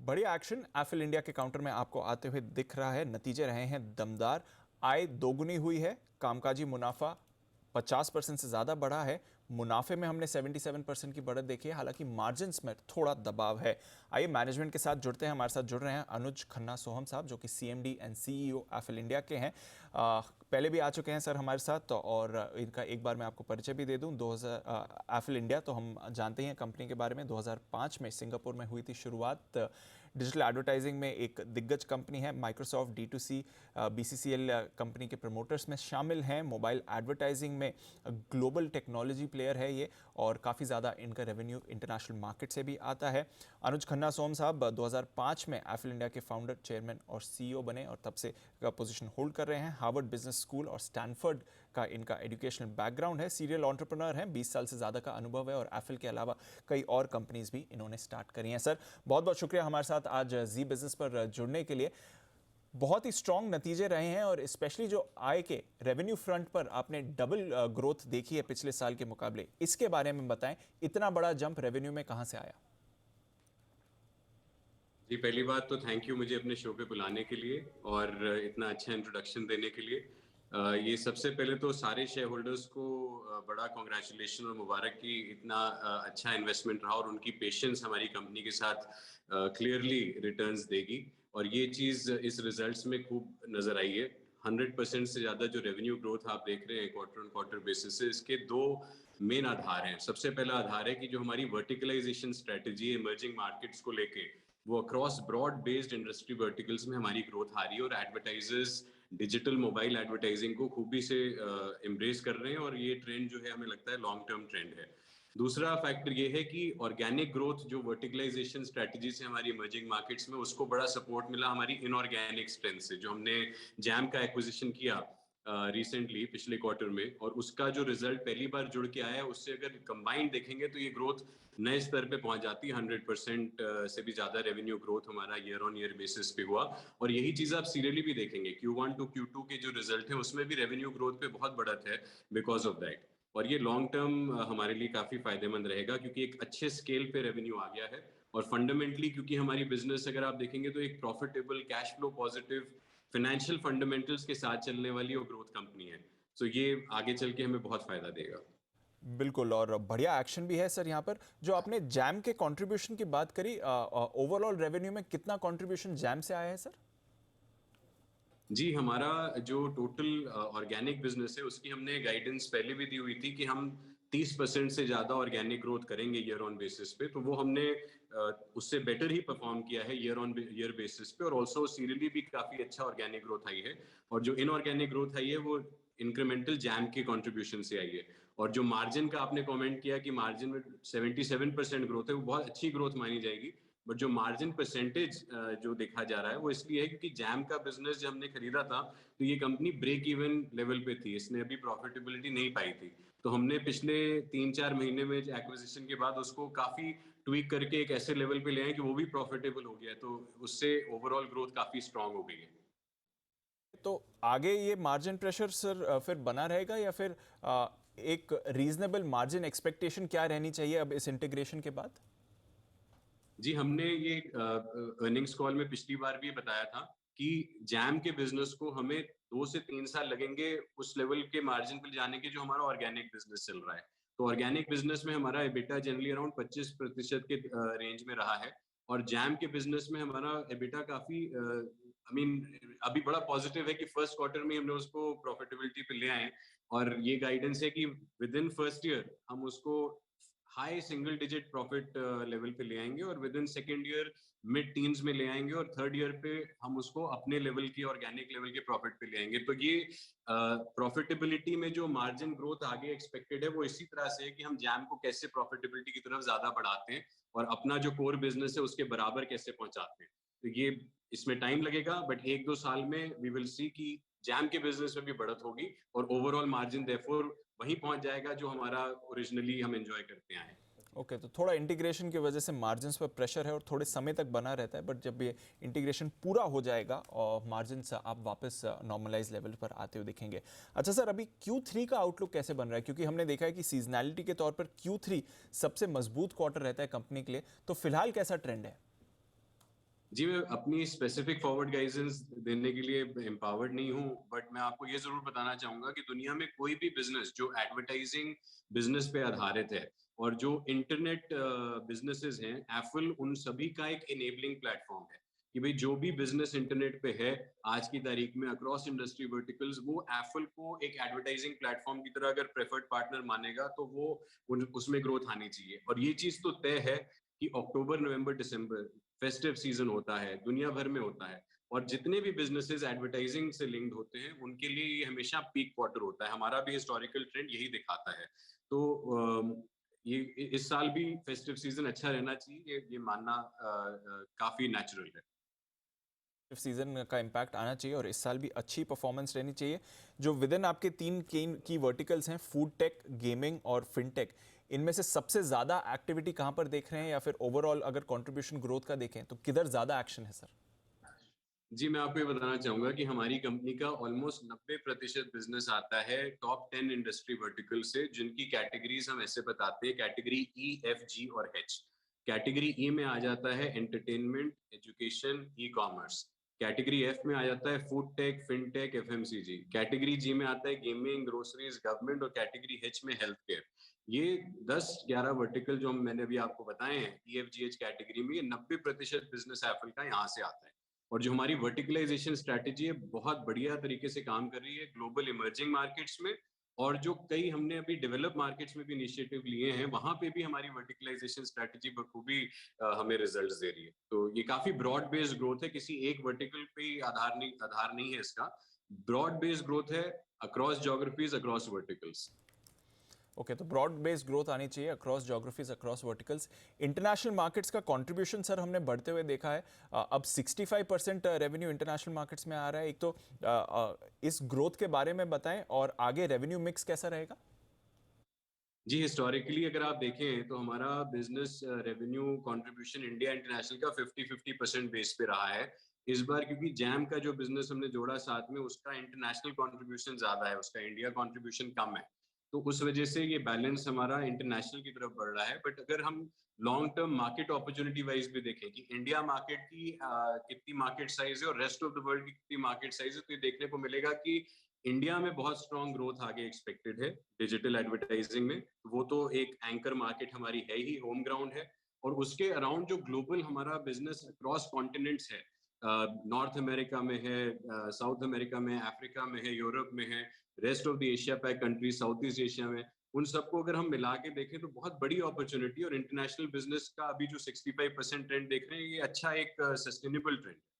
बढ़िया action Eiffel India के counter में आपको आते हुए दिख रहा है। नतीजे रहे हैं दमदार। आय दोगुनी हुई है। कामकाजी मुनाफा 50% से ज़्यादा बढ़ा है। मुनाफे में हमने 77% की बढ़त देखी है। हालांकि मार्जिन्स में थोड़ा दबाव है। आइए मैनेजमेंट के साथ जुड़ते हैं। हमारे साथ जुड़ रहे हैं अनुज खन्ना सोहम साहब, जो कि CMD and CEO Eiffel India के हैं। पहले भी आ चुके हैं सर हमारे साथ, और इनका एक बार मैं आपको परिचय भी दे दूं। 2000 एफिल इंडिया तो हम जानते हैं कंपनी के बारे में। 2005 में सिंगापुर में हुई थी शुरुआत। डिजिटल एडवर्टाइजिंग में एक दिग्गज कंपनी है। माइक्रोसॉफ्ट D2C BCCL कंपनी के प्रमोटर्स में शामिल हैं। मोबाइल एडवर्टाइजिंग में ग्लोबल टेक्नोलॉजी प्लेयर है ये, और काफ़ी ज़्यादा इनका रेवेन्यू इंटरनेशनल मार्केट से भी आता है। अनुज खन्ना सोम साहब 2005 में एफिल इंडिया के फाउंडर, चेयरमैन और सीईओ बने, और तब से का पोजीशन होल्ड कर रहे हैं। हार्वर्ड बिजनेस स्कूल और स्टैनफोर्ड का इनका एजुकेशनल बैकग्राउंड है। सीरियल एंटरप्रेन्योर हैं, 20 साल से ज़्यादा का अनुभव है, और एफिल के अलावा कई और कंपनीज भी इन्होंने स्टार्ट करी हैं। सर बहुत बहुत शुक्रिया हमारे साथ आज जी बिजनेस पर जुड़ने के लिए। बहुत ही स्ट्रॉन्ग नतीजे रहे हैं, और स्पेशली जो आय के रेवेन्यू फ्रंट पर आपने डबल ग्रोथ देखी है पिछले साल के मुकाबले, इसके बारे में बताएं। इतना बड़ा जंप रेवेन्यू में कहां से आया? जी, पहली बात तो थैंक यू मुझे अपने शो पे बुलाने के लिए और इतना अच्छा इंट्रोडक्शन देने के लिए। ये सबसे पहले तो सारे शेयर होल्डर्स को बड़ा कॉन्ग्रेचुलेशन और मुबारक कि इतना अच्छा इन्वेस्टमेंट रहा और उनकी पेशेंस हमारी कंपनी के साथ क्लियरली रिटर्न्स देगी, और ये चीज इस रिजल्ट्स में खूब नजर आई है। 100% से ज्यादा जो रेवेन्यू ग्रोथ आप देख रहे हैं क्वार्टर ऑन क्वार्टर बेसिस से, इसके दो मेन आधार हैं। सबसे पहला आधार है कि जो हमारी वर्टिकलाइजेशन स्ट्रेटेजी है इमर्जिंग मार्केट्स को लेके, वो across broad based industry verticals में हमारी ग्रोथ आ रही है, और एडवर्टाइजर्स डिजिटल मोबाइल एडवर्टाइजिंग को खूबी से एम्ब्रेस कर रहे हैं, और ये ट्रेंड जो है हमें लगता है लॉन्ग टर्म ट्रेंड है। दूसरा फैक्टर ये है कि ऑर्गेनिक ग्रोथ जो वर्टिकलाइजेशन स्ट्रेटजी से हमारी इमर्जिंग मार्केट्स में, उसको बड़ा सपोर्ट मिला हमारी इनऑर्गेनिक स्ट्रेंथ से, जो हमने जैम का एक्विजिशन किया रिसेंटली पिछले क्वार्टर में, और उसका जो रिजल्ट पहली बार जुड़ के आया है, उससे अगर कंबाइंड देखेंगे तो ये ग्रोथ नए स्तर पे पहुंच जाती है। 100% से भी ज्यादा रेवेन्यू ग्रोथ हमारा ईयर ऑन ईयर बेसिस पे हुआ, और यही चीज आप सीरियली भी देखेंगे Q1 टू Q2 के जो रिजल्ट है उसमें भी रेवेन्यू ग्रोथ पे बहुत बढ़त है बिकॉज ऑफ दैट। और ये लॉन्ग टर्म हमारे लिए काफी फायदेमंद रहेगा, क्योंकि एक अच्छे स्केल पे रेवेन्यू आ गया है, और फंडामेंटली क्योंकि हमारी बिजनेस अगर आप देखेंगे तो एक profitable cash flow positive financial fundamentals के साथ चलने वाली और ग्रोथ कंपनी है। सो ये आगे चल के हमें बहुत फायदा देगा। बिल्कुल, और बढ़िया एक्शन भी है सर यहाँ पर। जो आपने जैम के कंट्रीब्यूशन की बात करी, ओवरऑल रेवेन्यू में कितना कंट्रीब्यूशन जैम से आया है सर? जी, हमारा जो टोटल ऑर्गेनिक बिजनेस है उसकी हमने गाइडेंस पहले भी दी हुई थी कि हम 30% से ज्यादा ऑर्गेनिक ग्रोथ करेंगे ईयर ऑन बेसिस पे, तो वो हमने उससे बेटर ही परफॉर्म किया है ईयर ऑन ईयर बेसिस पे, और ऑल्सो सीरियली भी काफी अच्छा ऑर्गेनिक ग्रोथ आई है। और जो इनऑर्गेनिक ग्रोथ आई है वो इंक्रीमेंटल जैम के कंट्रीब्यूशन से आई है। और जो मार्जिन का आपने कमेंट किया कि मार्जिन में 77% ग्रोथ है, वो बहुत अच्छी ग्रोथ मानी जाएगी। बट जो मार्जिन परसेंटेज जो देखा जा रहा है वो इसलिए है क्योंकि जैम का बिजनेस जब हमने खरीदा था तो ये कंपनी ब्रेक इवन लेवल पे थी, इसने अभी प्रॉफिटेबिलिटी नहीं पाई थी। तो हमने पिछले 3-4 महीने में एक्विजिशन के बाद उसको काफी ट्वीक करके एक ऐसे लेवल पे ले आए कि वो भी प्रॉफिटेबल हो गया, तो उससे ओवरऑल ग्रोथ काफी स्ट्रांग हो गई है। तो आगे ये मार्जिन प्रेशर सर फिर बना रहेगा, या फिर एक रीजनेबल मार्जिन एक्सपेक्टेशन क्या रहनी चाहिए अब इस इंटीग्रेशन के बाद? जी, हमने ये अर्निंग्स कॉल में पिछली बार भी बताया था कि जैम के बिजनेस को हमें 2 से 3 साल लगेंगे उस लेवल के मार्जिन पर जाने के जो हमारा ऑर्गेनिक बिजनेस चल रहा है। तो ऑर्गेनिक बिजनेस में हमारा एबिटा जनरली अराउंड 25% के रेंज में रहा है, और जैम के बिजनेस में हमारा एबिटा काफी आई मीन अभी बड़ा पॉजिटिव है कि फर्स्ट क्वार्टर में हमने उसको प्रॉफिटेबिलिटी पे ले आए, और ये गाइडेंस है कि विद इन फर्स्ट ईयर हम उसको high single digit profit level पे ले आएंगे, और with in second year mid teens में ले आएंगे, और थर्ड ईयर पे हम उसको अपने लेवल की ऑर्गेनिक लेवल के प्रॉफिट पे ले आएंगे। तो ये प्रॉफिटेबिलिटी में जो मार्जिन ग्रोथ आगे एक्सपेक्टेड है वो इसी तरह से है कि हम जैम को कैसे प्रॉफिटेबिलिटी की तरफ ज्यादा बढ़ाते हैं और अपना जो कोर बिजनेस है उसके बराबर कैसे पहुंचाते हैं। तो ये इसमें टाइम लगेगा, बट 1-2 साल में वी विल सी कि जैम के बिजनेस में भी बढ़त होगी, और ओवरऑल मार्जिन देयरफॉर वहीं पहुंच जाएगा जो हमारा ओरिजिनली हम एंजॉय करते आए हैं। ओके, तो थोड़ा इंटीग्रेशन की वजह से मार्जिन्स पर प्रेशर है और थोड़े समय तक बना रहता है, बट जब ये इंटीग्रेशन पूरा हो जाएगा और मार्जिन्स आप वापस नॉर्मलाइज लेवल पर आते हुए दिखेंगे। अच्छा सर, अभी Q3 का आउटलुक कैसे बन रहा है? क्योंकि हमने देखा है कि सीजनैलिटी के तौर पर Q3 सबसे मजबूत क्वार्टर रहता है कंपनी के लिए, तो फिलहाल कैसा ट्रेंड है? जी, मैं अपनी स्पेसिफिक फॉरवर्ड गाइडेंस देने के लिए एम्पावर्ड नहीं हूँ, बट मैं आपको ये ज़रूर बताना चाहूँगा कि दुनिया में कोई भी बिज़नेस जो एडवर्टाइज़िंग बिज़नेस पे आधारित है और जो इंटरनेट बिज़नेसेस हैं, एफ़ल उन सभी का एक इनेबलिंग प्लेटफ़ॉर्म है, कि भई जो भी बिज़नेस इंटरनेट पे है, आज की तारीख में अक्रॉस इंडस्ट्री वर्टिकल्स, वो एफ़ल को एक एडवर्टाइज़िंग प्लेटफ़ॉर्म की तरह अगर प्रेफर्ड पार्टनर मानेगा, तो वो उन उसमें ग्रोथ आनी चाहिए। और ये चीज़ तो तय है कि अक्टूबर, नवंबर, दिसंबर फेस्टिव सीजन होता है, दुनिया भर में होता है और जितने भी बिज़नेसेस एडवर्टाइजिंग से लिंक्ड होते हैं, उनके लिए ये हमेशा पीक क्वार्टर होता है। हमारा भी हिस्टोरिकल ट्रेंड यही दिखाता है। तो ये इस साल भी फेस्टिव सीजन अच्छा रहना चाहिए, ये मानना काफ़ी नेचुरल है। सीजन का इम्पैक्ट आना चाहिए और इस साल भी अच्छी परफॉर्मेंस रहनी चाहिए। जो विद इन आपके तीन की वर्टिकल्स हैं, फूड टेक, गेमिंग और फिनटेक, इनमें से सबसे ज़्यादा एक्टिविटी कहाँ पर देख रहे हैं, या फिर ओवरऑल अगर कंट्रीब्यूशन ग्रोथ का देखें तो किधर ज़्यादा एक्शन है सर? जी, मैं आपको ये बताना चाहूँगा कि हमारी कंपनी का ऑलमोस्ट 90% बिज़नेस आता है टॉप 10 इंडस्ट्री वर्टिकल से, जिनकी कैटेगरीज़ हम ऐसे बताते हैं, कैटेगरी ई, एफ, जी और एच। कैटेगरी ई में आ जाता है entertainment, education, e-commerce. Category F में आ जाता है food tech, fintech, FMCG. Category G में आता है गेमिंग, ग्रोसरीज, गवर्नमेंट और कैटेगरी एच में हेल्थ केयर। ये 10-11 वर्टिकल जो मैंने अभी आपको बताए हैं, ईएफजीएच कैटेगरी में, ये 90% बिज़नेस एफएल का यहाँ से आता है। और जो हमारी वर्टिकलाइजेशन स्ट्रैटेजी है, बहुत बढ़िया तरीके से काम कर रही है ग्लोबल इमर्जिंग मार्केट्स में और जो कई हमने अभी डेवलप मार्केट्स में भी इनिशिएटिव लिए हैं, वहां पे भी हमारी वर्टिकलाइजेशन स्ट्रैटेजी बखूबी हमें रिजल्ट्स दे रही है। तो ये काफी ब्रॉड बेस्ड ग्रोथ है, किसी एक वर्टिकल पे ही आधार नहीं है इसका। ब्रॉड बेस्ड ग्रोथ है across geographies, across verticals. Okay, तो ब्रॉड बेस्ड ग्रोथ आनी चाहिए across geographies, across verticals. International markets का कंट्रीब्यूशन सर हमने बढ़ते हुए देखा है। अब 65% रेवेन्यू इंटरनेशनल मार्केट्स में आ रहा है। एक तो इस ग्रोथ के बारे में बताएं और आगे रेवेन्यू मिक्स कैसा रहेगा? जी, हिस्टोरिकली अगर आप देखें तो हमारा business revenue contribution India international का 50-50% बेस पे रहा है। इस बार क्योंकि जैम का जो बिजनेस हमने जोड़ा साथ में, उसका इंटरनेशनल कंट्रीब्यूशन ज्यादा है, उसका इंडिया कंट्रीब्यूशन कम है। तो उस वजह से ये बैलेंस हमारा इंटरनेशनल की तरफ बढ़ रहा है। बट अगर हम long term market opportunity wise भी देखें कि इंडिया मार्केट की कितनी मार्केट साइज है और रेस्ट ऑफ द वर्ल्ड की कितनी मार्केट साइज है, तो ये देखने को मिलेगा कि इंडिया में बहुत स्ट्रॉन्ग ग्रोथ आगे एक्सपेक्टेड है डिजिटल एडवर्टाइजिंग में। वो तो एक एंकर मार्केट हमारी है ही, होम ग्राउंड है। और उसके अराउंड जो ग्लोबल हमारा बिजनेस अक्रॉस कॉन्टिनेंट्स है, नॉर्थ अमेरिका में है, साउथ अमेरिका में, अफ्रीका में है, यूरोप में है, rest of the Asia pack country, south east Asia में, उन सबको अगर हम मिला के देखें तो बहुत बड़ी अपॉर्चुनिटी। और इंटरनेशनल बिजनेस का अभी जो 65% ट्रेंड देख रहे हैं, ये अच्छा एक सस्टेनेबल ट्रेंड है।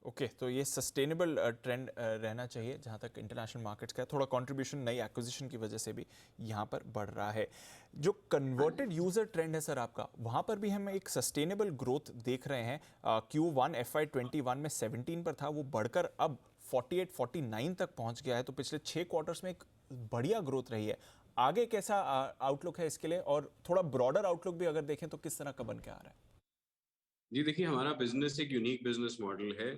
ओके, तो ये सस्टेनेबल ट्रेंड रहना चाहिए जहाँ तक इंटरनेशनल मार्केट्स का है। थोड़ा कंट्रीब्यूशन नई एक्विजिशन की वजह से भी यहाँ पर बढ़ रहा है। जो हाँ जी। कन्वर्टेड यूज़र ट्रेंड है सर आपका, वहाँ पर भी हम एक सस्टेनेबल ग्रोथ देख रहे हैं। Q1 FY21 में 17 पर था, वो बढ़कर अब 48-49 तक पहुँच गया है। तो पिछले 6 क्वार्टर्स में एक बढ़िया ग्रोथ रही है। आगे कैसा आउटलुक है इसके लिए, और थोड़ा ब्रॉडर आउटलुक भी अगर देखें तो किस तरह का बन के आ रहा है? जी, देखिए हमारा बिज़नेस एक यूनिक बिज़नेस मॉडल है,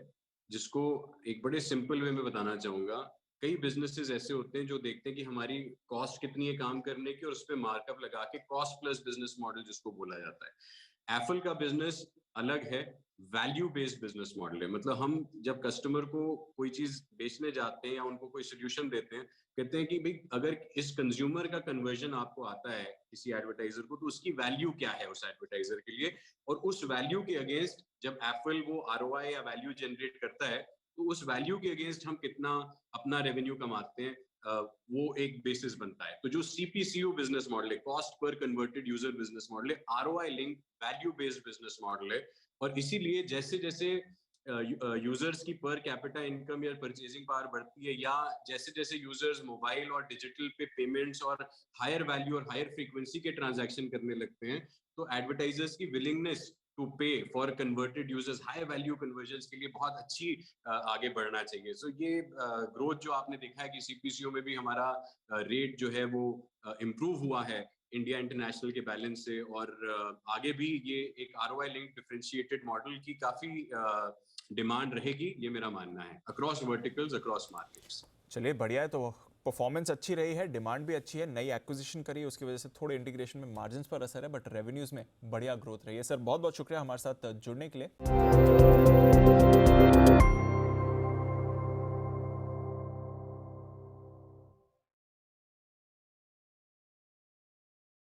जिसको एक बड़े सिंपल वे में बताना चाहूँगा। कई बिज़नेसेस ऐसे होते हैं जो देखते हैं कि हमारी कॉस्ट कितनी है काम करने की और उसपे मार्कअप लगा के कॉस्ट प्लस बिज़नेस मॉडल जिसको बोला जाता है। एप्पल का बिज़नेस अलग है, वैल्यू बेस्ड बिज़नेस मॉडल है। मतलब हम जब कस्टमर को कोई चीज़ बेचने जाते हैं या उनको कोई सॉल्यूशन देते हैं, कहते हैं कि भई अगर इस कंज्यूमर का कन्वर्जन आपको आता है किसी एडवर्टाइज़र को, तो उसकी वैल्यू क्या है उस एडवर्टाइज़र के लिए? और उस वैल्यू के अगेंस्ट जब एप्पल वो आरओआई या वैल्यू जनरेट करता है, तो उस वैल्यू के अगेंस्ट हम कितना अपना रेवेन्यू कमाते हैं, वो एक बेसिस बनता है। तो जो सीपीसीयू बिजनेस मॉडल है, कॉस्ट पर कन्वर्टेड यूजर बिजनेस मॉडल है, ROI link value based business model है। और इसीलिए जैसे जैसे यूजर्स की पर कैपिटा इनकम या परचेजिंग पावर बढ़ती है, या जैसे जैसे यूजर्स मोबाइल और डिजिटल पे पेमेंट्स और हायर वैल्यू और हायर फ्रीक्वेंसी के ट्रांजैक्शन करने लगते हैं, तो एडवर्टाइजर्स की willingness to pay for converted users high value conversion के लिए बहुत अच्छी आगे बढ़ना चाहिए। सो ये ग्रोथ जो आपने देखा है कि सीपीसीओ में भी हमारा रेट जो है वो इम्प्रूव हुआ है इंडिया इंटरनेशनल के बैलेंस से, और आगे भी ये एक आरओआई लिंक डिफरेंशिएटेड मॉडल की काफी डिमांड रहेगी, ये मेरा मानना है, अक्रॉस वर्टिकल्स, अक्रॉस मार्केट्स। चलिए बढ़िया है। तो परफॉर्मेंस अच्छी रही है, डिमांड भी अच्छी है, नई एक्विजिशन करी है, उसकी वजह से थोड़े इंटीग्रेशन में मार्जिन्स पर असर है, बट रेवेन्यूज में बढ़िया ग्रोथ रही है। सर बहुत बहुत शुक्रिया हमारे साथ जुड़ने के लिए।